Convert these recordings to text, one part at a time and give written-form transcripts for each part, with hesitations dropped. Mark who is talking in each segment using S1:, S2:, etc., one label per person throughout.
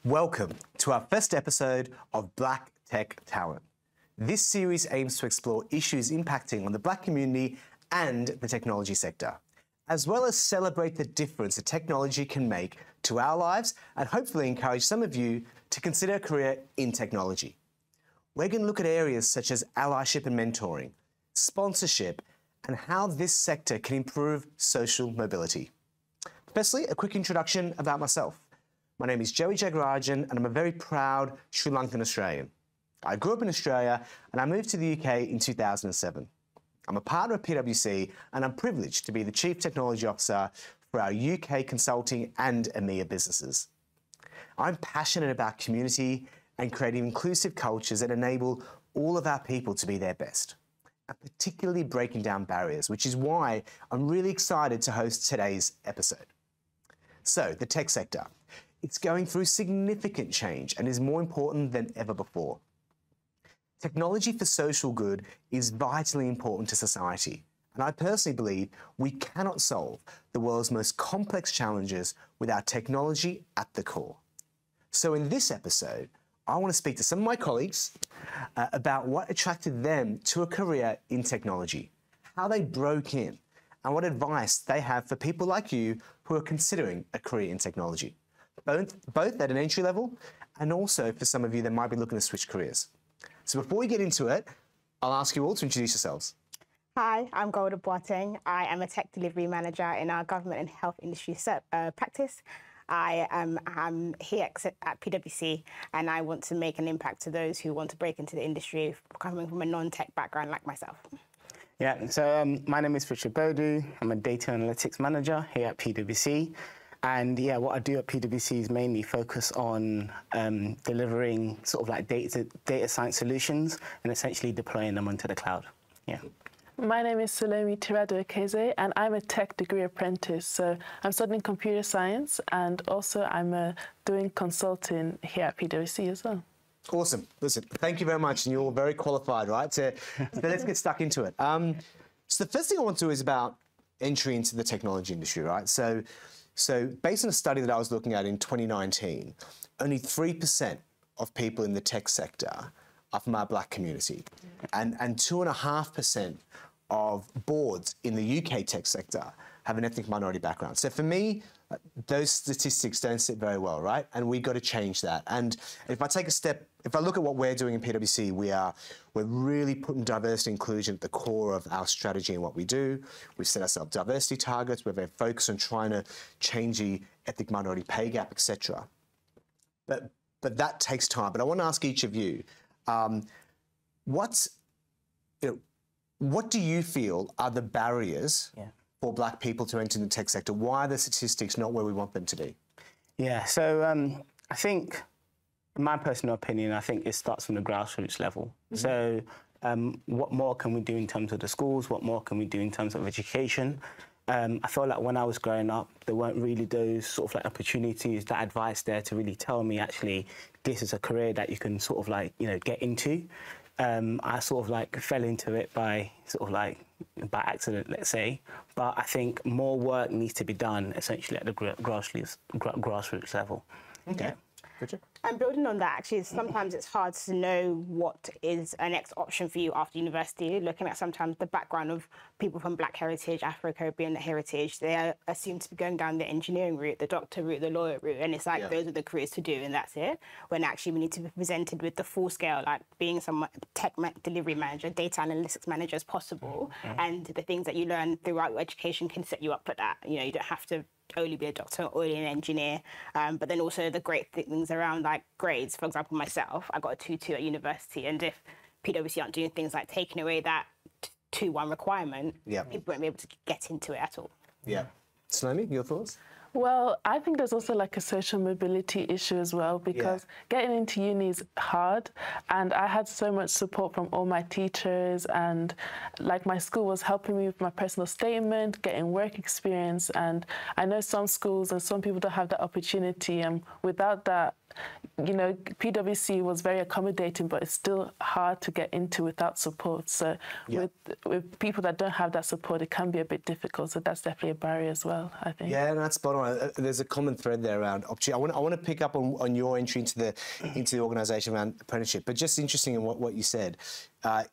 S1: Welcome to our first episode of Black Tech Talent. This series aims to explore issues impacting on the Black community and the technology sector, as well as celebrate the difference that technology can make to our lives and hopefully encourage some of you to consider a career in technology. We're going to look at areas such as allyship and mentoring, sponsorship, and how this sector can improve social mobility. Firstly, a quick introduction about myself. My name is Johan Jegerajan, and I'm a very proud Sri Lankan Australian. I grew up in Australia, and I moved to the UK in 2007. I'm a partner at PwC, and I'm privileged to be the Chief Technology Officer for our UK consulting and EMEA businesses. I'm passionate about community and creating inclusive cultures that enable all of our people to be their best, and particularly breaking down barriers, which is why I'm really excited to host today's episode. So, the tech sector. It's going through significant change and is more important than ever before. Technology for social good is vitally important to society, and I personally believe we cannot solve the world's most complex challenges without technology at the core. So in this episode, I want to speak to some of my colleagues about what attracted them to a career in technology, how they broke in, and what advice they have for people like you who are considering a career in technology, both at an entry level and also for some of you that might be looking to switch careers. So before we get into it, I'll ask you all to introduce yourselves.
S2: Hi, I'm Golda Boateng. I am a tech delivery manager in our government and health industry practice. I am here at PwC, and I want to make an impact to those who want to break into the industry coming from a non-tech background like myself.
S3: Yeah, so my name is Richard Bodu. I'm a data analytics manager here at PwC. And yeah, what I do at PwC is mainly focus on delivering sort of like data science solutions and essentially deploying them onto the cloud. Yeah.
S4: My name is Salome Tirado Ekeze, and I'm a tech degree apprentice. So I'm studying computer science, and also I'm doing consulting here at PwC as well.
S1: Awesome. Listen, thank you very much, and you're all very qualified, right? So let's get stuck into it. So the first thing I want to do is about entry into the technology industry, right? So based on a study that I was looking at in 2019, only 3% of people in the tech sector are from our Black community, and 2.5% of boards in the UK tech sector have an ethnic minority background. So for me, those statistics don't sit very well, right? And we've got to change that. And if I look at what we're doing in PwC, we're really putting diversity and inclusion at the core of our strategy and what we do. We've set ourselves diversity targets. We're very focused on trying to change the ethnic minority pay gap, etc. But that takes time. But I want to ask each of you, what do you feel are the barriers for Black people to enter the tech sector? Why are the statistics not where we want them to be?
S3: Yeah, so I think, in my personal opinion, I think it starts from the grassroots level. Mm-hmm. So what more can we do in terms of the schools? What more can we do in terms of education? I feel like when I was growing up, there weren't really those sort of like opportunities, that advice there to really tell me, actually, this is a career that you can sort of like, get into. I sort of like fell into it by accident, let's say. But I think more work needs to be done essentially at the grassroots level.
S1: Okay.
S3: Yeah.
S1: Richard?
S2: And building on that, actually, sometimes it's hard to know what is a next option for you after university. Looking at sometimes the background of people from Black heritage, Afro-Caribbean heritage, they are assumed to be going down the engineering route, the doctor route, the lawyer route, and it's like those are the careers to do, and that's it. When actually we need to be presented with the full scale, like being some tech delivery manager, data analytics manager as possible, and the things that you learn throughout your education can set you up for that. You don't have to only be a doctor or an engineer, but then also the great things around like grades. For example, myself, I got a 2.2 at university, and if PwC aren't doing things like taking away that 2.1 requirement, people won't be able to get into it at all.
S1: Yeah. Salome, your thoughts?
S4: Well, I think there's also like a social mobility issue as well, because getting into uni is hard, and I had so much support from all my teachers, and like my school was helping me with my personal statement, getting work experience, and I know some schools and some people don't have that opportunity, and without that, PwC was very accommodating, but it's still hard to get into without support. So with people that don't have that support, it can be a bit difficult. So that's definitely a barrier as well, I think.
S1: Yeah, and that's spot on. one. There's a common thread there around opportunity. I want to pick up on your entry into the organisation around apprenticeship. But just interesting in what you said.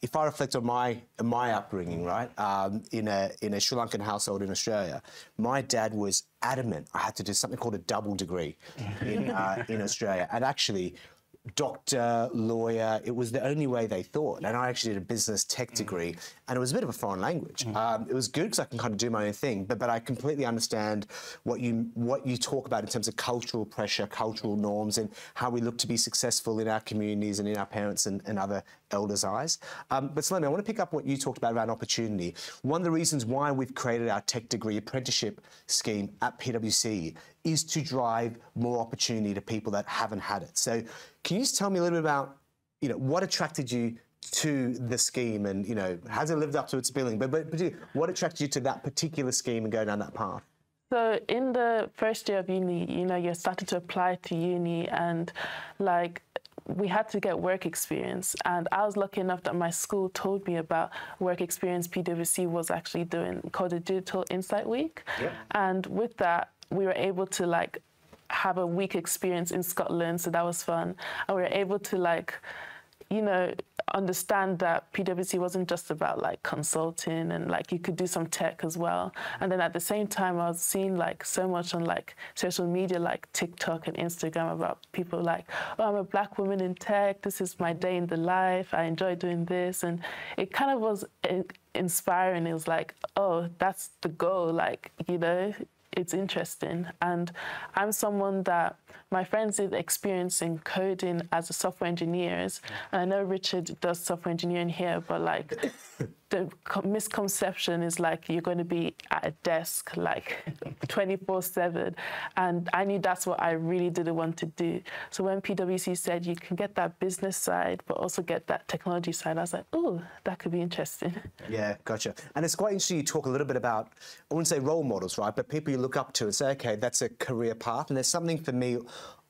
S1: If I reflect on my upbringing, right, in a Sri Lankan household in Australia, my dad was adamant I had to do something called a double degree in Australia, and actually. Doctor, lawyer, it was the only way they thought. And I actually did a business tech degree, and it was a bit of a foreign language. It was good because I can kind of do my own thing, but I completely understand what you talk about in terms of cultural pressure, cultural norms, and how we look to be successful in our communities and in our parents and other elders' eyes. But Salome, I want to pick up what you talked about around opportunity. One of the reasons why we've created our tech degree apprenticeship scheme at PwC is to drive more opportunity to people that haven't had it. So can you just tell me a little bit about, what attracted you to the scheme, and, has it lived up to its billing? But what attracted you to that particular scheme and go down that path?
S4: So in the first year of uni, you started to apply to uni, and we had to get work experience. And I was lucky enough that my school told me about work experience PwC was actually doing, called a Digital Insight Week. Yep. And with that, we were able to have a week experience in Scotland, so that was fun. And we were able to understand that PwC wasn't just about consulting, and you could do some tech as well. And then at the same time, I was seeing so much on social media, like TikTok and Instagram, about people oh, I'm a Black woman in tech, this is my day in the life, I enjoy doing this. And it kind of was inspiring. It was oh, that's the goal, it's interesting. And I'm someone that my friends did experience in coding as a software engineers. And I know Richard does software engineering here, but the misconception is you're going to be at a desk 24/7. And I knew that's what I really didn't want to do. So when PwC said you can get that business side, but also get that technology side, I was like, oh, that could be interesting. Yeah,
S1: gotcha. And it's quite interesting you talk a little bit about, I wouldn't say role models, right, but people you look up to and say, okay, that's a career path. And there's something for me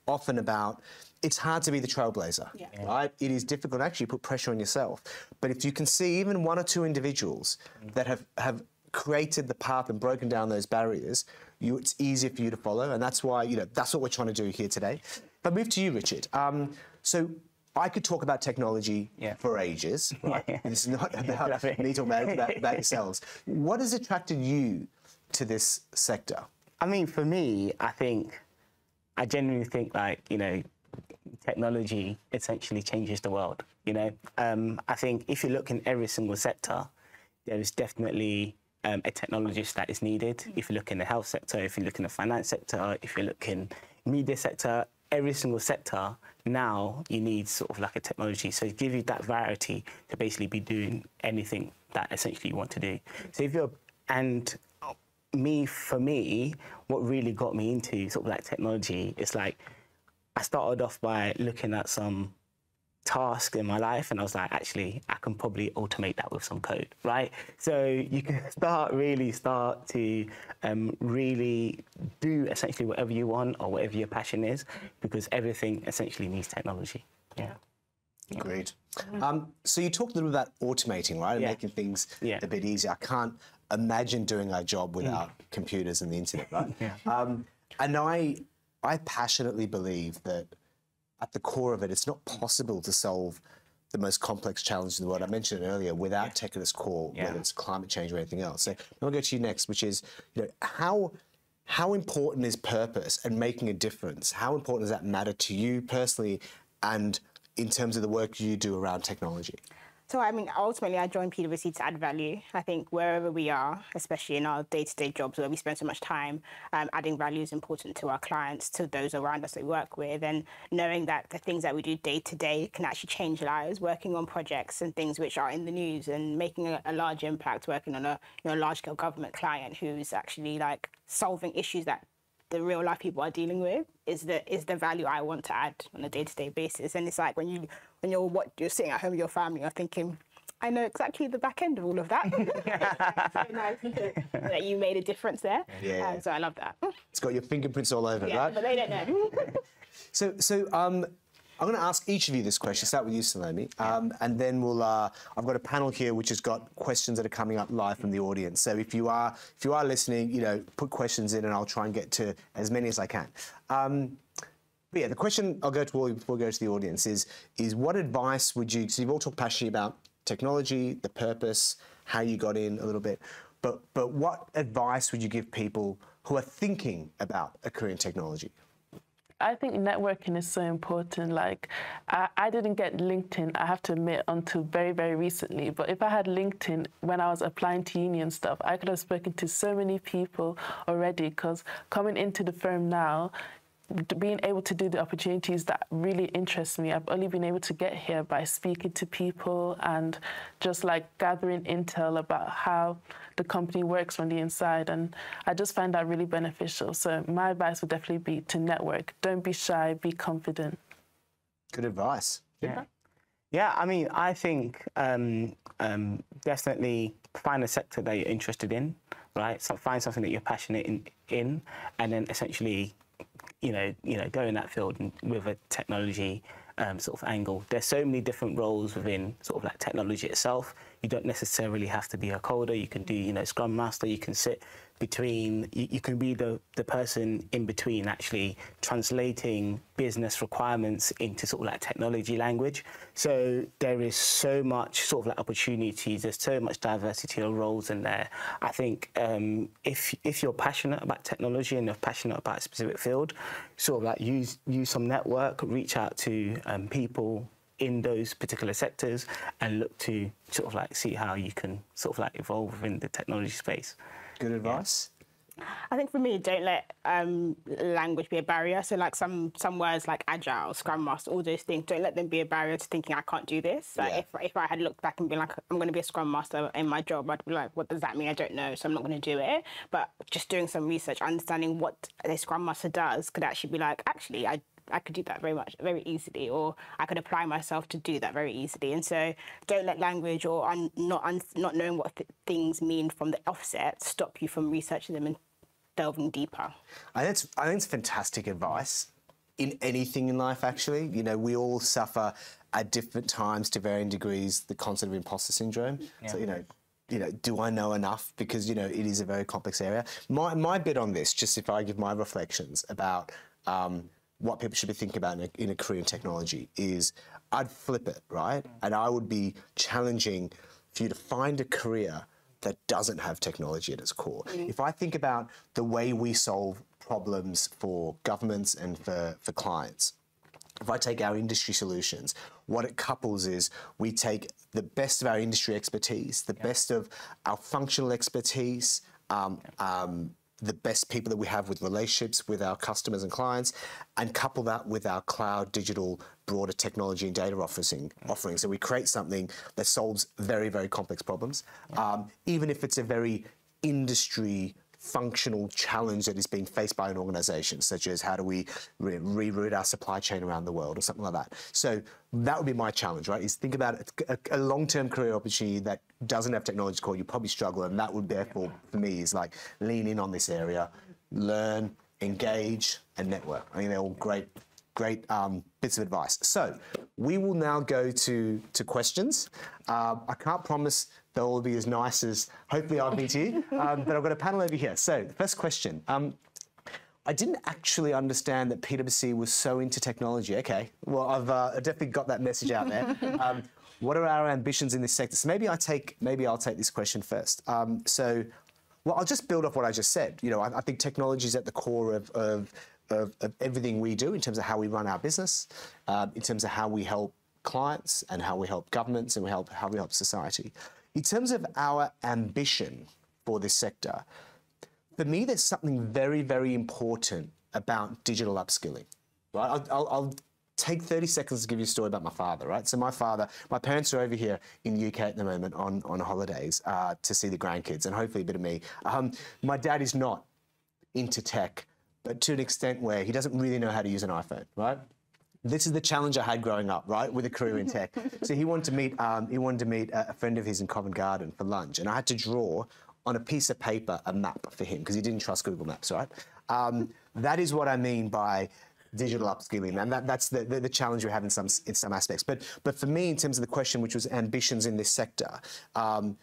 S1: often about, it's hard to be the trailblazer, right? It is difficult to actually put pressure on yourself. But if you can see even one or two individuals that have created the path and broken down those barriers, it's easier for you to follow. And that's why, that's what we're trying to do here today. But move to you, Richard. So I could talk about technology for ages, right? This is not about me talking about yourselves. What has attracted you to this sector?
S3: I mean, for me, I genuinely think technology essentially changes the world, I think if you look in every single sector, there is definitely a technologist that is needed. If you look in the health sector, if you look in the finance sector, if you look in media sector, every single sector, now you need sort of a technology. So it gives you that variety to basically be doing anything that essentially you want to do. So for me, what really got me into sort of technology is I started off by looking at some tasks in my life, and I was actually, I can probably automate that with some code, right? So you can start to really do essentially whatever you want or whatever your passion is, because everything essentially needs technology. Yeah.
S1: Great. So you talked a little about automating, right? And making things a bit easier. I can't imagine doing our job without computers and the internet, right? And I passionately believe that at the core of it, it's not possible to solve the most complex challenge in the world. I mentioned it earlier, without tech at its core, whether it's climate change or anything else. So I'll go to you next, which is, how important is purpose and making a difference? How important does that matter to you personally and in terms of the work you do around technology?
S2: So, ultimately, I joined PwC to add value. I think wherever we are, especially in our day-to-day jobs where we spend so much time, adding value is important to our clients, to those around us that we work with, and knowing that the things that we do day-to-day can actually change lives, working on projects and things which are in the news and making a large impact, working on a large-scale government client who's actually solving issues that the real life people are dealing with is the value I want to add on a day-to-day basis. And it's when you're sitting at home with your family, you're thinking, I know exactly the back end of all of that. So nice that you made a difference there. So I love that.
S1: It's got your fingerprints all over it, right?
S2: But they don't know.
S1: So I'm going to ask each of you this question. Start with you, Salome, and then we'll. I've got a panel here which has got questions that are coming up live from the audience. So if you are listening, put questions in, and I'll try and get to as many as I can. But yeah, the question I'll go to all before we go to the audience is what advice would you? So you've all talked passionately about technology, the purpose, how you got in a little bit, but what advice would you give people who are thinking about a career in technology?
S4: I think networking is so important. Like, I didn't get LinkedIn, I have to admit, until very, very recently. But if I had LinkedIn when I was applying to uni and stuff, I could have spoken to so many people already, because coming into the firm now, being able to do the opportunities that really interest me, I've only been able to get here by speaking to people and just like gathering intel about how the company works from the inside, and I just find that really beneficial. So my advice would definitely be to network. Don't be shy, be confident.
S1: Good advice.
S3: Yeah, I mean, I think definitely find a sector that you're interested in, right? So find something that you're passionate in, and then essentially go in that field with a technology sort of angle. There's so many different roles within sort of like technology itself. You don't necessarily have to be a coder. You can do, Scrum Master. You can sit between, you can be the person in between, actually translating business requirements into sort of like technology language. So there is so much sort of like opportunities. There's so much diversity of roles in there. I think if you're passionate about technology and you're passionate about a specific field, sort of like use some network, reach out to people in those particular sectors and look to sort of like see how you can sort of like evolve within the technology space.
S1: Good advice.
S2: I think for me, don't let language be a barrier. So like some words like agile, Scrum Master, all those things, don't let them be a barrier to thinking I can't do this. Like if I had looked back and been like, I'm going to be a Scrum Master in my job, I'd be like, what does that mean? I don't know, so I'm not going to do it. But just doing some research, understanding what a Scrum Master does could actually be like, actually, I could do that very easily, or I could apply myself to do that very easily. And so don't let language or not knowing what things mean from the offset stop you from researching them and delving deeper.
S1: I think it's fantastic advice in anything in life, actually. We all suffer at different times to varying degrees the concept of imposter syndrome. Yeah. So, do I know enough? Because, it is a very complex area. My bit on this, just if I give my reflections about what people should be thinking about in a career in technology, is I'd flip it, right? And I would be challenging for you to find a career that doesn't have technology at its core. If I think about the way we solve problems for governments and for clients, if I take our industry solutions, what it couples is we take the best of our industry expertise, the best of our functional expertise, the best people that we have with relationships with our customers and clients, and couple that with our cloud, digital, broader technology and data offerings. So we create something that solves very, very complex problems, even if it's a very industry functional challenge that is being faced by an organisation, such as how do we reroute our supply chain around the world or something like that. So that would be my challenge, right, is think about a long-term career opportunity that doesn't have technology core. You probably struggle, and that would therefore, for me, is like lean in on this area, learn, engage, and network. I think they're all great bits of advice. So we will now go to questions. I can't promise they'll all be as nice as hopefully I've been to you, but I've got a panel over here. So the first question. I didn't actually understand that PwC was so into technology. Okay, well, I've definitely got that message out there. What are our ambitions in this sector? So maybe I'll take this question first. Well, I'll just build off what I just said. I think technology is at the core of everything we do in terms of how we run our business, in terms of how we help clients and how we help governments and how we help society. In terms of our ambition for this sector, for me, there's something very, very important about digital upskilling. Right? I'll take 30 seconds to give you a story about my father. Right? So my parents are over here in the UK at the moment on holidays to see the grandkids and hopefully a bit of me. My dad is not into tech, but to an extent where he doesn't really know how to use an iPhone, right? This is the challenge I had growing up, right, with a career in tech. So he wanted to meet a friend of his in Covent Garden for lunch, and I had to draw on a piece of paper a map for him because he didn't trust Google Maps, right? That is what I mean by digital upskilling, and that's the challenge we have in some aspects. But for me, in terms of the question, which was ambitions in this sector, I've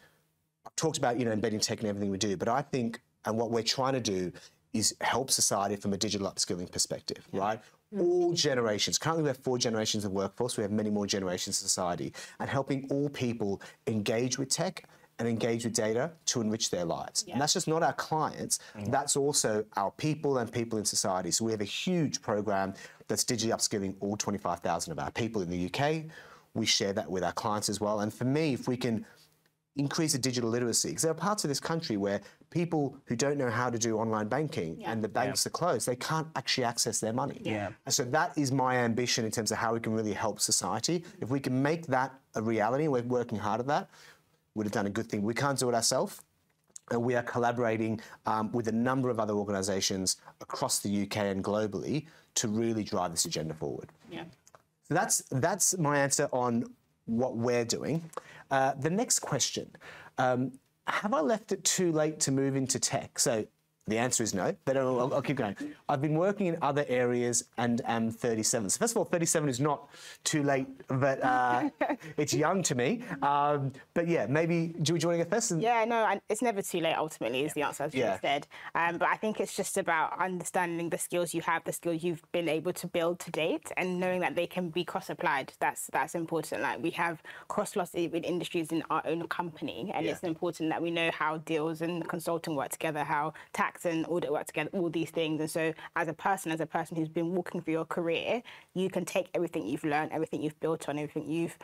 S1: talked about embedding tech in everything we do, but I think, and what we're trying to do is help society from a digital upskilling perspective, right? All generations. Currently, we have 4 generations of workforce. We have many more generations of society, and helping all people engage with tech and engage with data to enrich their lives. And that's just not our clients, that's also our people and people in society. So we have a huge program that's digitally upskilling all 25,000 of our people in the UK. We share that with our clients as well. And for me, if we can increase the digital literacy, because there are parts of this country where people who don't know how to do online banking and the banks are closed, they can't actually access their money. And so that is my ambition in terms of how we can really help society. If we can make that a reality, and we're working hard at that, would have done a good thing. We can't do it ourselves, and we are collaborating with a number of other organisations across the UK and globally to really drive this agenda forward. So that's my answer on what we're doing. The next question, have I left it too late to move into tech? So the answer is no, but I'll keep going. I've been working in other areas and am 37. So first of all, 37 is not too late, but it's young to me. But yeah, maybe, do you want to go first?
S2: Yeah, no, it's never too late, ultimately, is the answer, as you said. But I think it's just about understanding the skills you have, the skills you've been able to build to date, and knowing that they can be cross-applied. That's important. Like, we have cross-loss with industries in our own company, and it's important that we know how deals and consulting work together, how tax and audit work together, all these things. And so as a person who's been walking through your career, you can take everything you've learned, everything you've built on, everything you've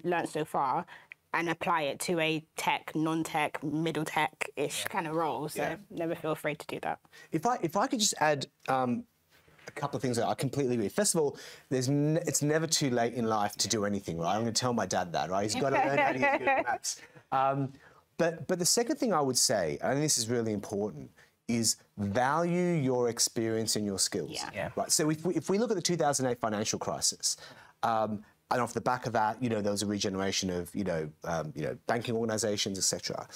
S2: learned so far, and apply it to a tech, non-tech, middle tech-ish kind of role. So never feel afraid to do that.
S1: If I could just add a couple of things that I completely agree. First of all, it's never too late in life to do anything, right? I'm going to tell my dad that, right? He's got to learn how to use Google Maps. But the second thing I would say, and this is really important, is value your experience and your skills. Right. So if we look at the 2008 financial crisis, and off the back of that, there was a regeneration of banking organisations, etc.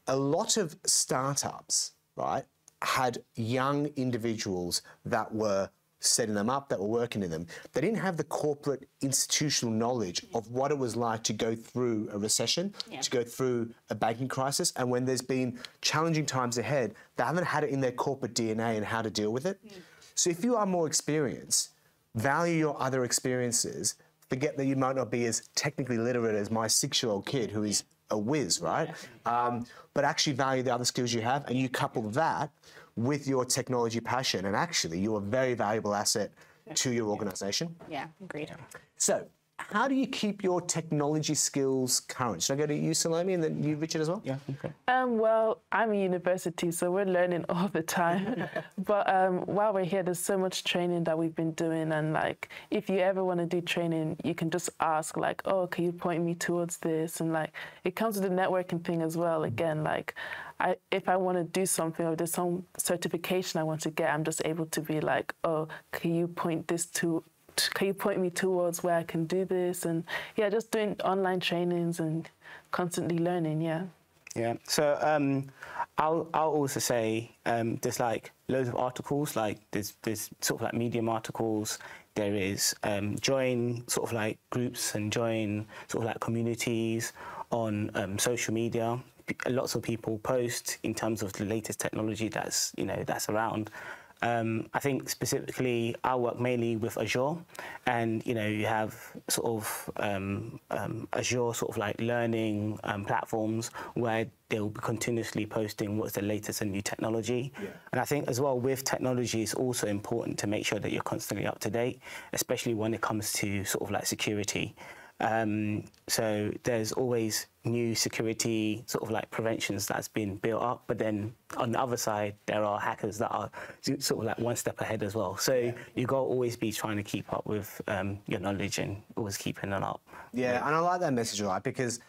S1: A lot of startups, right, had young individuals that were setting them up, that were working in them. They didn't have the corporate institutional knowledge of what it was like to go through a recession, to go through a banking crisis, and when there's been challenging times ahead, they haven't had it in their corporate DNA and how to deal with it. So if you are more experienced, value your other experiences, forget that you might not be as technically literate as my 6-year-old kid who is a whiz, right? But actually value the other skills you have, and you couple that with your technology passion, and actually you're a very valuable asset to your organisation.
S2: Yeah, agreed.
S1: So how do you keep your technology skills current? Should I go to you, Salome, and then you, Richard, as well?
S3: Yeah, okay.
S4: Well, I'm in university, so we're learning all the time. But while we're here, there's so much training that we've been doing. And, like, if you ever want to do training, you can just ask, like, oh, can you point me towards this? And, like, it comes with the networking thing as well. Again, like, if I want to do something or there's some certification I want to get, I'm just able to be like, oh, can you point me towards where I can do this? And yeah, just doing online trainings and constantly learning, Yeah, so I'll also say there's like loads of articles, like there's sort of like Medium articles, there is join sort of like groups and join sort of like communities on social media. Lots of people post in terms of the latest technology that's around. I think specifically I work mainly with Azure, and you have sort of Azure sort of like learning platforms where they'll be continuously posting what's the latest and new technology. And I think as well with technology, it's also important to make sure that you're constantly up to date, especially when it comes to sort of like security. So there's always new security sort of like preventions that's been built up, but then on the other side there are hackers that are sort of like one step ahead as well. So you got to always be trying to keep up with your knowledge and always keeping it up. Yeah,
S1: and I like that message, right? Because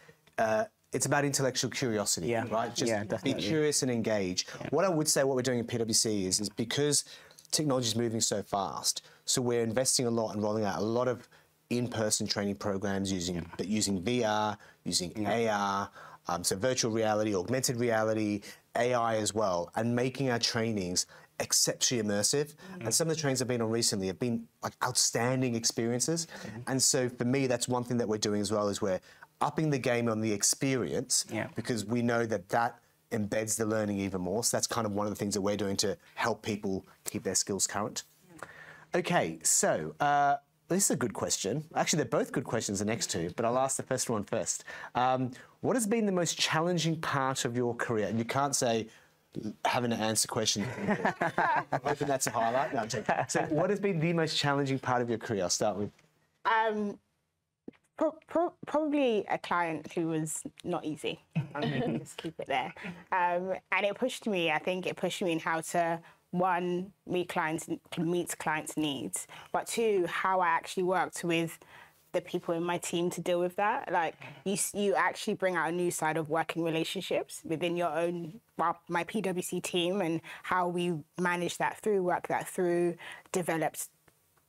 S1: it's about intellectual curiosity, right? Just be curious and engage. What I would say, what we're doing at PwC is because technology is moving so fast, so we're investing a lot and rolling out a lot of in-person training programs using VR, using AR, so virtual reality, augmented reality, AI as well, and making our trainings exceptionally immersive. And some of the trainings I've been on recently have been like outstanding experiences. And so for me, that's one thing that we're doing as well, is we're upping the game on the experience because we know that that embeds the learning even more. So that's kind of one of the things that we're doing to help people keep their skills current. Okay, so this is a good question. Actually, they're both good questions, the next two, but I'll ask the first one first. What has been the most challenging part of your career? And you can't say having to answer questions. I'm hoping that's a highlight. No, I'm joking. So what has been the most challenging part of your career? I'll start with.
S2: Probably a client who was not easy. I'm going to just keep it there. And it pushed me, I think it pushed me in how to, one, meet clients' needs, but two, how I actually worked with the people in my team to deal with that. Like, you actually bring out a new side of working relationships within your own, well, my PwC team, and how we manage that through, work that through, developed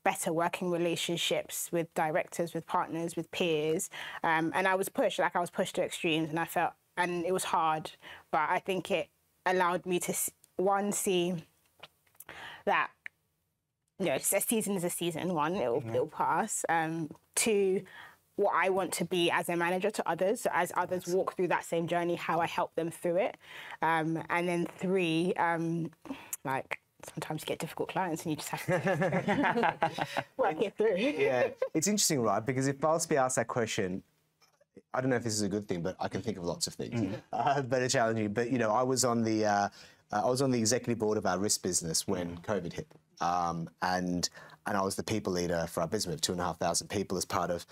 S2: better working relationships with directors, with partners, with peers. And I was pushed to extremes, and I felt, and it was hard, but I think it allowed me to, one, see that, you know, a season is a season, one, it'll pass. Two, what I want to be as a manager to others, so as others walk through that same journey, how I help them through it. And then three, like, sometimes you get difficult clients and you just have to work it through.
S1: Yeah, it's interesting, right? Because if I was to be asked that question, I don't know if this is a good thing, but I can think of lots of things that are challenging. But, you know, I was on the executive board of our risk business when COVID hit. And I was the people leader for our business. We have 2,500 people as part of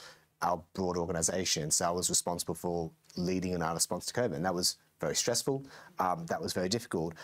S1: our broad organisation. So I was responsible for leading in our response to COVID. And that was very stressful. That was very difficult.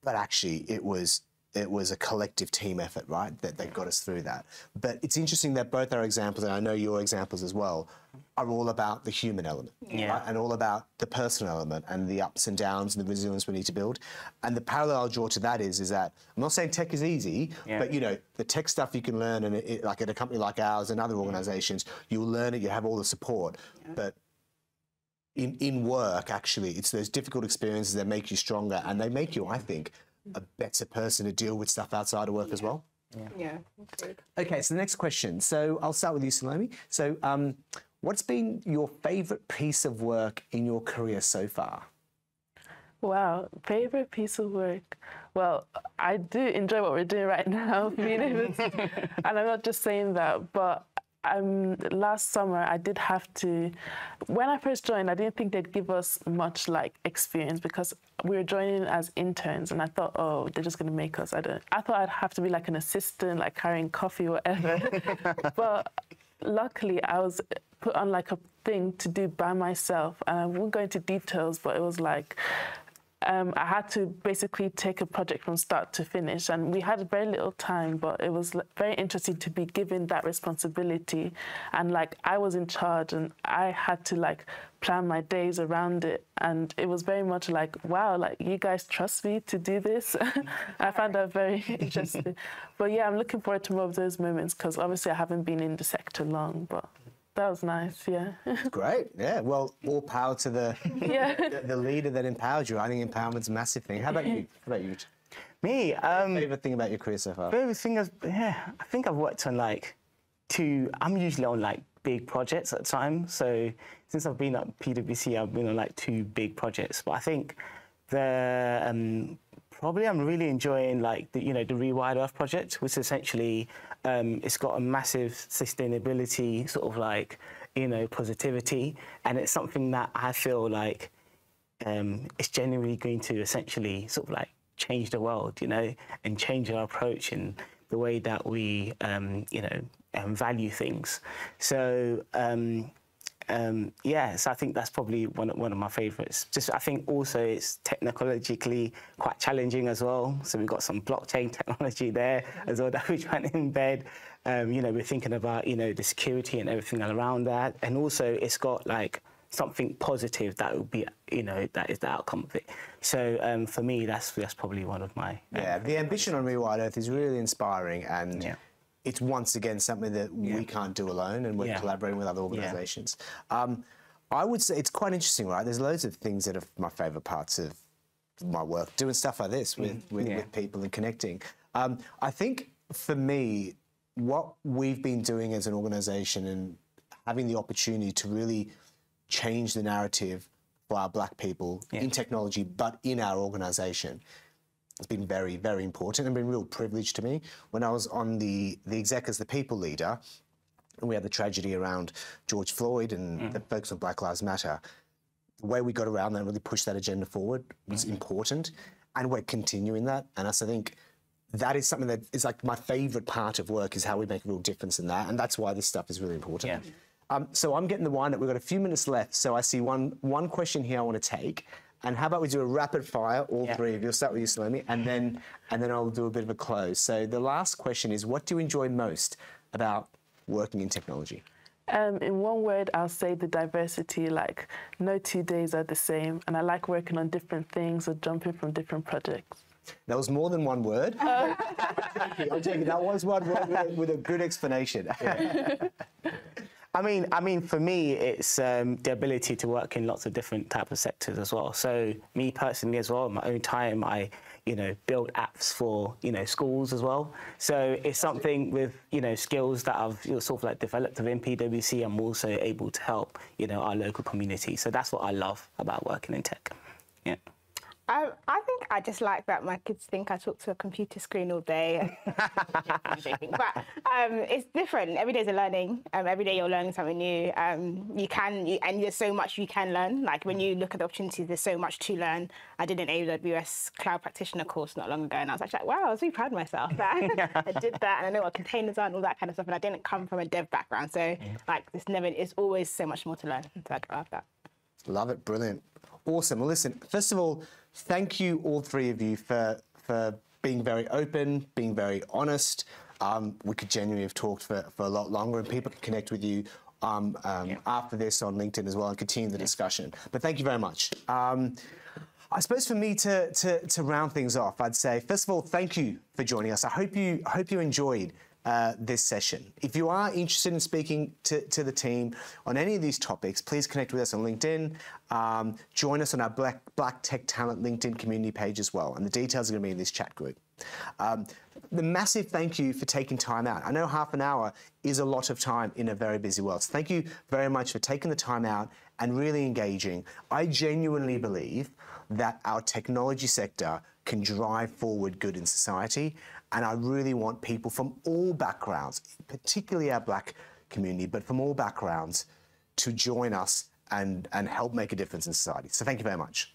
S1: But actually, it was a collective team effort, right, that got us through that. But it's interesting that both our examples, and I know your examples as well, are all about the human element, right? And all about the personal element and the ups and downs and the resilience we need to build. And the parallel I'll draw to that is that I'm not saying tech is easy, but, you know, the tech stuff you can learn, and like at a company like ours and other organisations, you'll learn it, you have all the support. But in work, actually, it's those difficult experiences that make you stronger, and they make you, I think, a better person to deal with stuff outside of work as well.
S2: Yeah.
S1: Okay, so the next question. So I'll start with you, Salome. So what's been your favourite piece of work in your career so far?
S4: Wow, favourite piece of work? Well, I do enjoy what we're doing right now, being able to, and I'm not just saying that, but last summer I did have to, when I first joined, I didn't think they'd give us much like experience because we were joining as interns, and I thought, oh, they're just gonna make us, I thought I'd have to be like an assistant, like carrying coffee or whatever. But luckily I was put on like a thing to do by myself, and I won't go into details, but it was like, I had to basically take a project from start to finish, and we had very little time, but it was very interesting to be given that responsibility, and like I was in charge and I had to like plan my days around it, and it was very much like, wow, like you guys trust me to do this. I found that very interesting. But yeah, I'm looking forward to more of those moments because obviously I haven't been in the sector long, but that was nice, yeah.
S1: Great, yeah. Well, all power to the leader that empowered you. I think empowerment's a massive thing. How about you?
S3: Me?
S1: Favourite thing about your career so far?
S3: Favourite thing is, I think I've worked on like I'm usually on like big projects at a time. So since I've been at PwC, I've been on like 2 big projects. But I think probably I'm really enjoying like the Rewire Earth project, which essentially it's got a massive sustainability sort of like positivity, and it's something that I feel like it's genuinely going to essentially sort of like change the world, and change our approach and the way that we value things. So so I think that's probably one of my favourites. Just I think also it's technologically quite challenging as well. So we've got some blockchain technology there as well that we're trying to embed. We're thinking about the security and everything around that, and also it's got like something positive that would be that is the outcome of it. So for me, that's probably one of my
S1: the ambition on Rewire Earth is really inspiring, and it's once again something that we can't do alone, and we're collaborating with other organisations. I would say it's quite interesting, right? There's loads of things that are my favourite parts of my work, doing stuff like this with people and connecting. I think for me, what we've been doing as an organisation and having the opportunity to really change the narrative for our Black people in technology, but in our organisation, has been very, very important and been a real privilege to me. When I was on the exec as the people leader, and we had the tragedy around George Floyd and the focus on Black Lives Matter, the way we got around that and really pushed that agenda forward was important, and we're continuing that. And I think that is something that is like my favourite part of work, is how we make a real difference in that, and that's why this stuff is really important. So I'm getting the wind up. We've got a few minutes left, so I see one question here I want to take. And how about we do a rapid fire, all three of you? We'll start with you, Salome, and then I'll do a bit of a close. So the last question is, what do you enjoy most about working in technology?
S4: In one word, I'll say the diversity. Like, no 2 days are the same, and I like working on different things or jumping from different projects.
S1: That was more than one word. I'm joking. That was one word with a good explanation.
S3: I mean, for me, it's the ability to work in lots of different types of sectors as well. So me personally as well, in my own time, I, build apps for, schools as well. So it's something with, skills that I've sort of like developed within PwC. I'm also able to help, our local community. So that's what I love about working in tech. Yeah.
S2: I think I just like that my kids think I talk to a computer screen all day. But it's different. Every day's a learning. Every day you're learning something new. And there's so much you can learn. Like when you look at the opportunities, there's so much to learn. I did an AWS cloud practitioner course not long ago, and I was actually like, wow, I was really proud of myself. I did that, and I know what containers are and all that kind of stuff. And I didn't come from a dev background, so it's always so much more to learn. So I love that.
S1: Love it, brilliant, awesome. Well, listen, first of all, thank you, all three of you, for being very open, being very honest. We could genuinely have talked for a lot longer, and people can connect with you after this on LinkedIn as well and continue the discussion. But thank you very much. I suppose for me to round things off, I'd say, first of all, thank you for joining us. I hope you enjoyed this session. If you are interested in speaking to the team on any of these topics, please connect with us on LinkedIn. Join us on our Black Tech Talent LinkedIn community page as well, and the details are going to be in this chat group. The massive thank you for taking time out. I know half an hour is a lot of time in a very busy world, so thank you very much for taking the time out and really engaging. I genuinely believe that our technology sector can drive forward good in society, and I really want people from all backgrounds, particularly our Black community, but from all backgrounds, to join us and help make a difference in society. So thank you very much.